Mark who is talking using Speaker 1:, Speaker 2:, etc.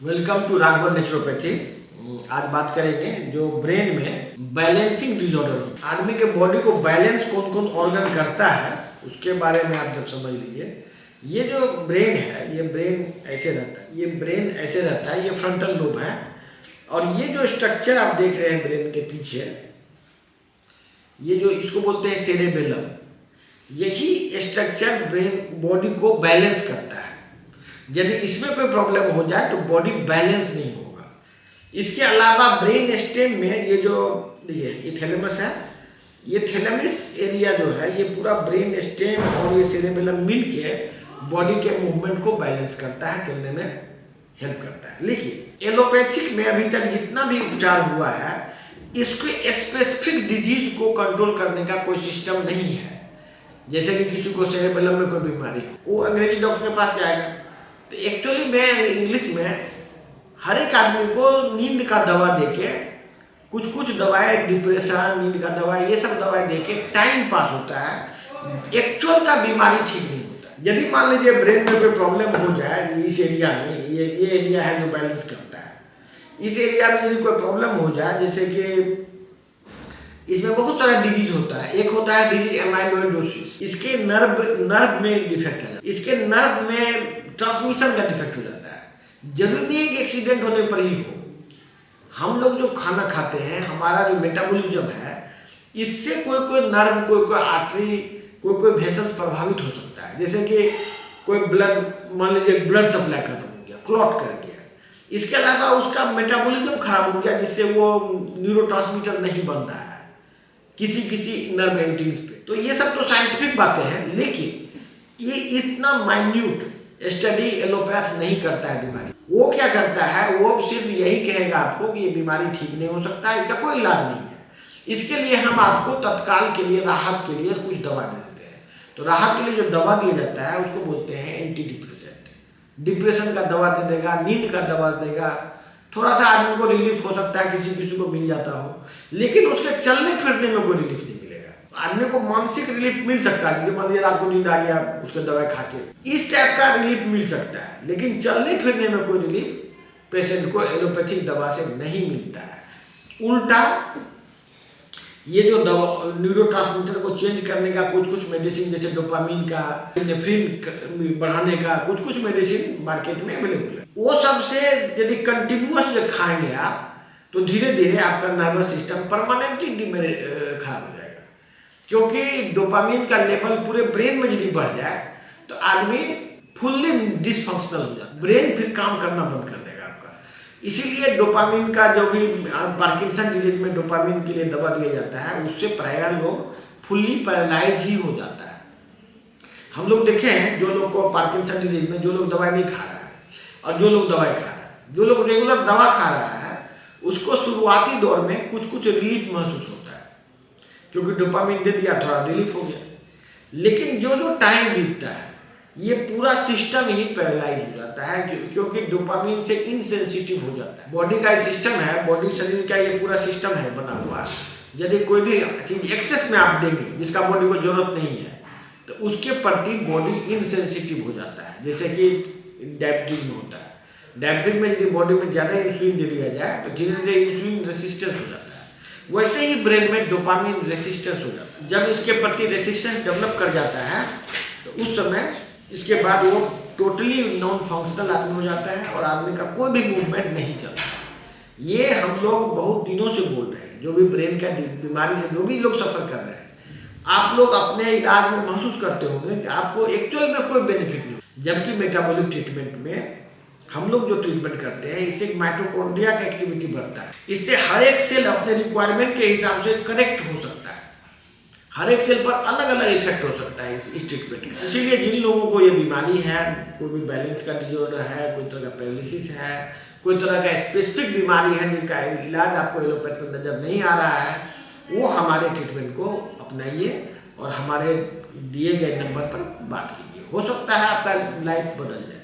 Speaker 1: Welcome to Raghavan naturopathy. आज बात करेंगे जो ब्रेन में बैलेंसिंग डिसऑर्डर, आदमी के बॉडी को बैलेंस कौन कौन ऑर्गन करता है उसके बारे में आप जब समझ लीजिए। ये जो ब्रेन है, ये ब्रेन ऐसे रहता है, ये ब्रेन ऐसे रहता है, ये फ्रंटल लोब है। और ये जो स्ट्रक्चर आप देख रहे हैं ब्रेन के पीछे, ये जो इसको बोलते हैं सेरेबेलम, यही स्ट्रक्चर ब्रेन बॉडी को बैलेंस करता है। यदि इसमें कोई प्रॉब्लम हो जाए तो बॉडी बैलेंस नहीं होगा। इसके अलावा ब्रेन स्टेम में ये जो ये थैलेमस है, ये थैलेमस एरिया जो है, ये पूरा ब्रेन स्टेम और ये सेरेबेलम मिलके बॉडी के मूवमेंट को बैलेंस करता है, चलने में हेल्प करता है। लेकिन एलोपैथिक में अभी तक जितना भी उपचार हुआ है, इसके स्पेसिफिक डिजीज को कंट्रोल करने का कोई सिस्टम नहीं है। जैसे कि किसी को सेरेबेलम में कोई बीमारी हो, वो अंग्रेजी डॉक्टर के पास जाएगा। तो एक्चुअली में इंग्लिश में हर एक आदमी को नींद का दवा देके, कुछ दवाएं, डिप्रेशन, नींद का दवा, ये सब दवाएं देके टाइम पास होता है। एक्चुअल का बीमारी ठीक नहीं होता। यदि मान लीजिए ब्रेन में कोई प्रॉब्लम हो जाए, इस एरिया में, ये एरिया है जो बैलेंस करता है, इस एरिया में यदि कोई प्रॉब्लम हो जाए, जैसे कि इसमें बहुत सारा डिजीज होता है। एक होता है डिजीज एमाइलोइडोसिस, इसके नर्व में डिफेक्ट है, इसके नर्व में ट्रांसमिशन का डिफेक्ट हो जाता है। जरूरी नहीं है कि एक्सीडेंट होने पर ही हो। हम लोग जो खाना खाते हैं, हमारा जो मेटाबॉलिज्म है, इससे कोई नर्व, कोई आर्टरी, कोई वेसल्स प्रभावित हो सकता है। जैसे कि कोई ब्लड, मान लीजिए ब्लड सप्लाई खत्म हो गया, क्लॉट कर गया। इसके अलावा उसका मेटाबॉलिज्म खराब हो गया, जिससे वो न्यूरोट्रांसमीटर नहीं बन रहा है किसी नर्व एंडिंग्स पे। तो ये सब तो साइंटिफिक बातें हैं, लेकिन ये इतना माइन्यूट स्टडी एलोपैथ नहीं करता है बीमारी। वो क्या करता है, वो सिर्फ यही कहेगा आपको कि ये बीमारी ठीक नहीं हो सकता, इसका कोई इलाज नहीं है। इसके लिए हम आपको तत्काल के लिए, राहत के लिए कुछ दवा दे देते हैं। तो राहत के लिए जो दवा दिया जाता है उसको बोलते हैं एंटी डिप्रेसेंट। डिप्रेशन का दवा दे देगा, नींद का दवा देगा, थोड़ा सा आदमी को रिलीफ हो सकता है, किसी को मिल जाता हो, लेकिन उसके चलने फिरने में कोई रिलीफ नहीं मिलेगा। आदमी को मानसिक रिलीफ मिल सकता है, मान लीजिए रात को नींद आ गया, उसके दवाई खा के इस टाइप का रिलीफ मिल सकता है, लेकिन चलने फिरने में कोई रिलीफ पेशेंट को एलोपैथिक दवा से नहीं मिलता है। उल्टा ये जो दवा न्यूरोट्रांसमीटर को चेंज करने का कुछ मेडिसिन, जैसे डोपामिन का, नेफ्रिन बढ़ाने का कुछ मेडिसिन मार्केट में अवेलेबल है। वो सबसे यदि कंटिन्यूअस खाएंगे आप, तो धीरे धीरे आपका नर्वस सिस्टम परमानेंटली खराब हो जाएगा। क्योंकि डोपामिन का लेवल पूरे ब्रेन में यदि बढ़ जाए तो आदमी फुल्ली डिसफंक्शनल हो जाता है, ब्रेन फिर काम करना बंद कर देगा आपका। इसीलिए डोपामिन का जो भी पार्किंसन डिजीज में डोपामिन के लिए दवा दिया जाता है, उससे प्रायः लोग फुल्ली पैरालाइज ही हो जाता है। हम लोग देखे हैं, जो लोग को पार्किंसन डिजीज में जो लोग दवाई नहीं खा रहा है और जो लोग दवाई खा रहा है, जो लोग रेगुलर दवा खा रहा है, उसको शुरुआती दौर में कुछ रिलीफ महसूस होता है, क्योंकि डोपामिन दे दिया, थोड़ा रिलीफ हो गया। लेकिन जो टाइम बीतता है, ये पूरा सिस्टम ही पैरालाइज हो जाता है, क्योंकि डोपामिन से इनसेंसिटिव हो जाता है। बॉडी का एक सिस्टम है, बॉडी शरीर का ये पूरा सिस्टम है बना हुआ। यदि कोई भी चीज एक्सेस में आप देंगे जिसका बॉडी को जरूरत नहीं है, तो उसके प्रति बॉडी इनसेंसिटिव हो जाता है। जैसे कि डायबिटीज में होता है, डायबिटीज में यदि बॉडी में ज़्यादा इंसुलिन दे दिया जाए तो धीरे धीरे इंसुलिन रेसिस्टेंस हो जाता है। वैसे ही ब्रेन में डोपामिन रेसिस्टेंस हो जाता है। जब इसके प्रति रेसिस्टेंस डेवलप कर जाता है, तो उस समय इसके बाद वो टोटली नॉन फंक्शनल आदमी हो जाता है और आदमी का कोई भी मूवमेंट नहीं चलता। ये हम लोग बहुत दिनों से बोल रहे हैं, जो भी ब्रेन का बीमारी से जो भी लोग सफ़र कर रहे हैं, आप लोग अपने इलाज में महसूस करते होंगे कि आपको एक्चुअल में कोई बेनिफिट नहीं। जबकि मेटाबॉलिक ट्रीटमेंट में हम लोग जो ट्रीटमेंट करते हैं, इससे माइटोकॉन्ड्रिया का एक्टिविटी बढ़ता है। इससे हर एक सेल अपने रिक्वायरमेंट के हिसाब से करेक्ट हो सकता है। हर एक सेल पर अलग अलग इफेक्ट हो सकता है इस ट्रीटमेंट का। इसीलिए जिन लोगों को ये बीमारी है, कोई भी बैलेंस का डिसऑर्डर है, कोई तरह का पैरालिसिस है, कोई तरह का स्पेसिफिक बीमारी है जिसका इलाज आपको एलोपैथ में नजर नहीं आ रहा है, वो हमारे ट्रीटमेंट को अपनाइए और हमारे दिए गए नंबर पर बात कीजिए। हो सकता है आपका लाइफ बदल जाए।